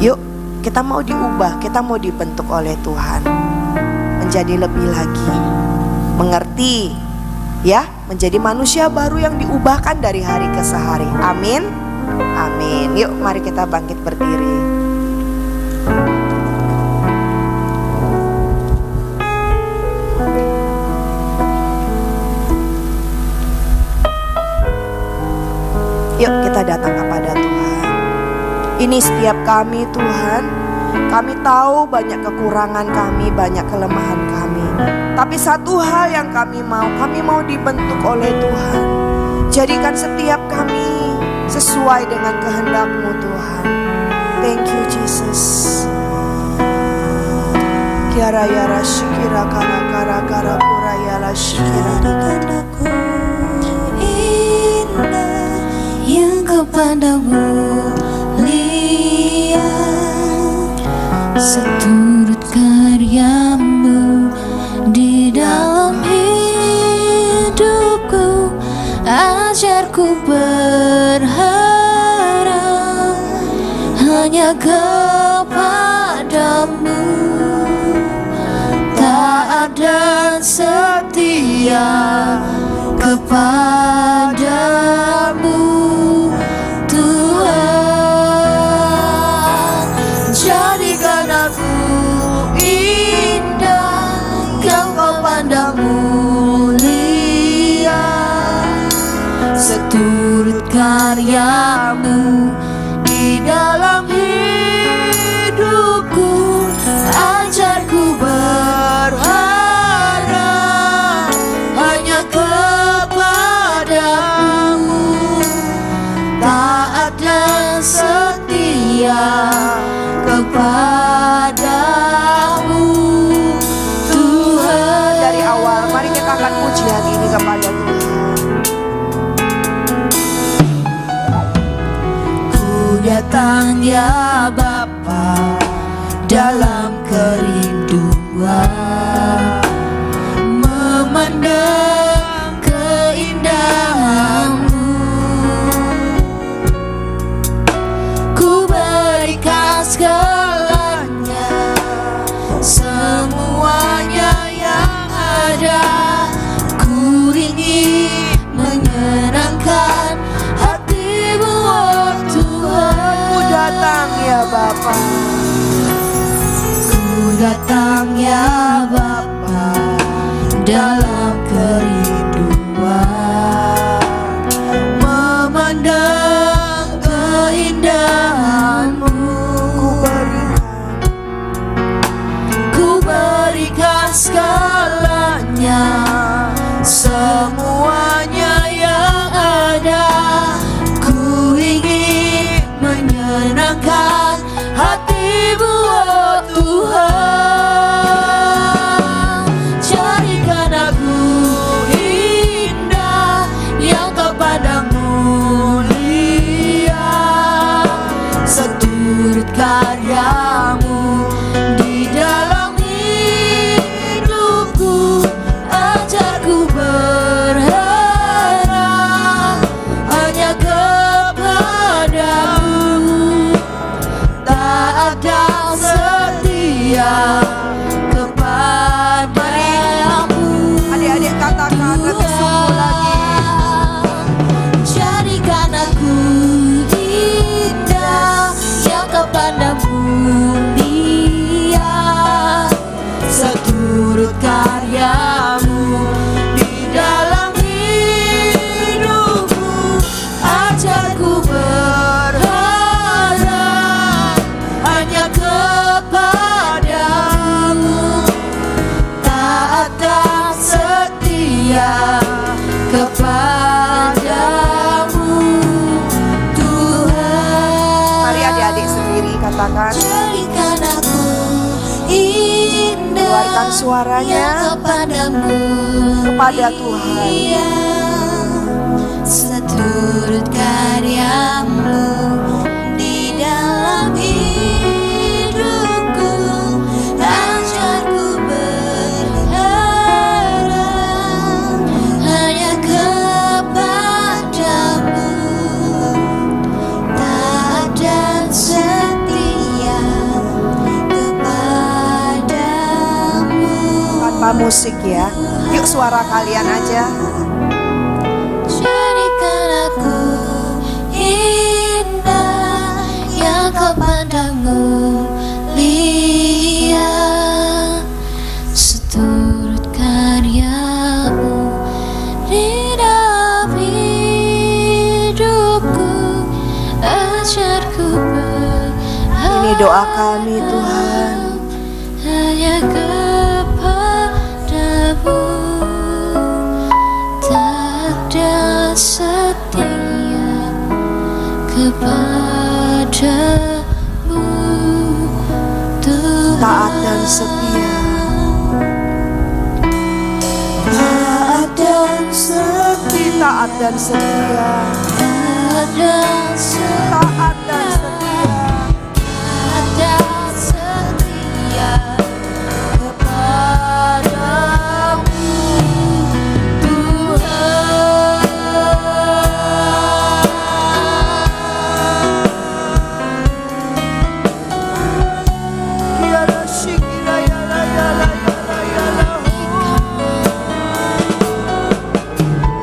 Yuk, kita mau diubah, kita mau dibentuk oleh Tuhan menjadi lebih lagi, mengerti, ya, menjadi manusia baru yang diubahkan dari hari ke hari. Amin. Amin. Yuk mari kita bangkit berdiri. Yuk kita datang kepada Tuhan. Ini setiap kami Tuhan, kami tahu banyak kekurangan kami, banyak kelemahan kami. Tapi satu hal yang kami mau dibentuk oleh Tuhan. Jadikan setiap kami sesuai dengan kehendak-Mu Tuhan. Thank you Jesus. Kiara yara shikira kara kara kara pura yara shikira. Aku indah yang kepadamu lihat seturut karyamu di dalam hidupku. Ajarku berharap hanya kepadamu, taat dan setia kepadamu Tuhan. Jadikan aku indah yang kau pandang mulia, seturut karyamu di dalam hidupku. Ajarku berharap hanya kepadamu, taat dan setia kepadamu Tuhan. Dari awal mari kita akan pujian ini kepada Tuhan. Datang ya Bapa dalam kerinduan, ya Bapa. Ku datang ya Bapa dalam kerinduan, memandang keindahan-Mu. Ku berikan segalanya, semuanya yang ada. Ku ingin menyenangkan hati-Mu, oh Tuhan. Jadikan aku indah yang kepadamu mulia, seturut karya-Mu di dalam hidupku. Ajarku berharap hanya kepadamu, taat dan setia kepadamu. Adik-adik katakan lebih sungguh lagi. Jadikan aku indah yang kepadamu mulia, seturut karya-Mu di dalam hidupku. Ajarku berharap hanya kepadamu, taat dan setia kepadamu, Tuhan. Mari adik-adik sendiri katakan. Jadikan aku indah Keluarkan suaranya yang kepadamu kepada Tuhan. mulia, seturut karya-Mu di dalam hidupku. Ajarku berharap hanya kepadamu, taat dan setia kepadamu. Tanpa musik ya. Yuk suara kalian aja. Jadikan aku indah yang kepadamu mulia, seturut karya-Mu di dalam hidupku. Ajarku berharap Ini doa kami Tuhan. hanya kepadamu, taat dan setia kepadamu, Tuhan. Taat dan setia. Taat dan setia, Taat dan setia. taat dan setia, Taat dan setia. taat dan setia kepadamu, Tuhan. Kiara shikira yala yala yala yala.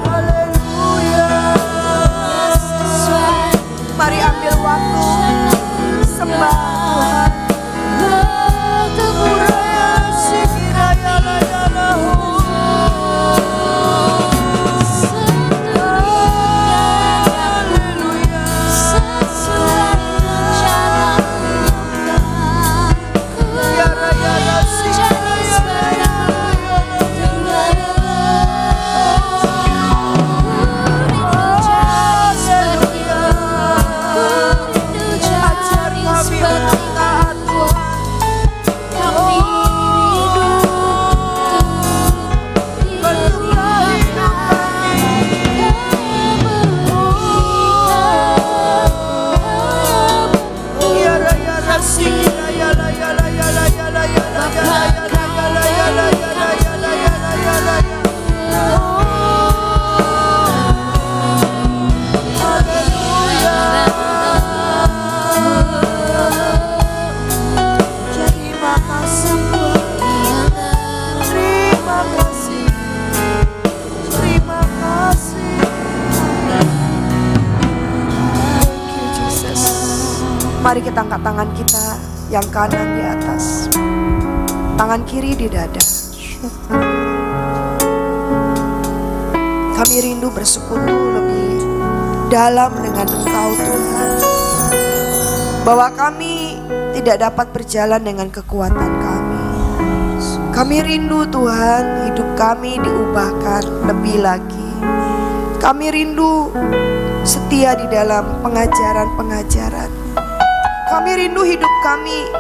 Haleluya. Mari ambil waktu Mari kita angkat tangan kita, yang kanan di atas, tangan kiri di dada. Kami rindu bersekutu lebih dalam dengan Engkau Tuhan, bahwa kami tidak dapat berjalan dengan kekuatan kami. Kami rindu Tuhan, hidup kami diubahkan lebih lagi. Kami rindu setia di dalam pengajaran-pengajaran. Kami rindu hidup kami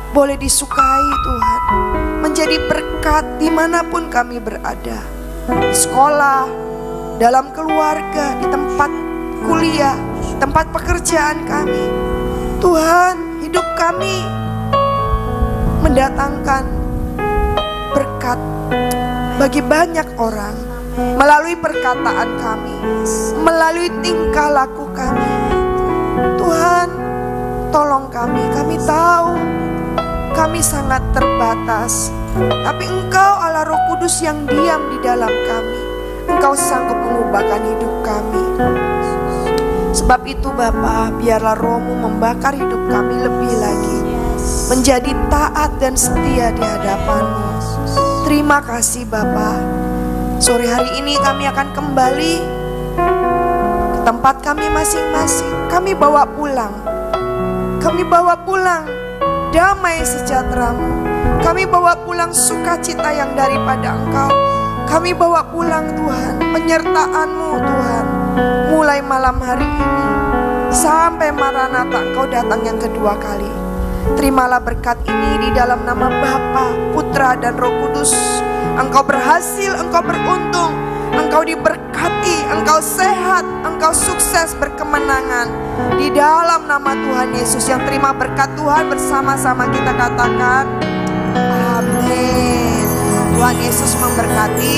boleh disukai Tuhan, menjadi berkat dimanapun kami berada. Di sekolah, dalam keluarga, di tempat kuliah, tempat pekerjaan kami. Tuhan, hidup kami mendatangkan berkat bagi banyak orang melalui perkataan kami, melalui tingkah laku kami. Tuhan, tolong kami tahu kami sangat terbatas, tapi Engkau Allah Roh Kudus yang diam di dalam kami, Engkau sanggup mengubahkan hidup kami. Sebab itu Bapa, biarlah Roh-Mu membakar hidup kami lebih lagi, menjadi taat dan setia di hadapan-Mu. Terima kasih Bapa. Sore hari ini kami akan kembali ke tempat kami masing-masing. Kami bawa pulang damai sejahtera-Mu. Kami bawa pulang sukacita yang daripada Engkau. Kami bawa pulang Tuhan penyertaan-Mu Tuhan, mulai malam hari ini sampai Maranatha Engkau datang yang kedua kali. Terimalah berkat ini di dalam nama Bapa, Putra dan Roh Kudus. Engkau berhasil, engkau beruntung, engkau diberkati, engkau sehat, engkau sukses berkemenangan. Di dalam nama Tuhan Yesus, yang terima berkat Tuhan bersama-sama kita katakan amin. Tuhan Yesus memberkati.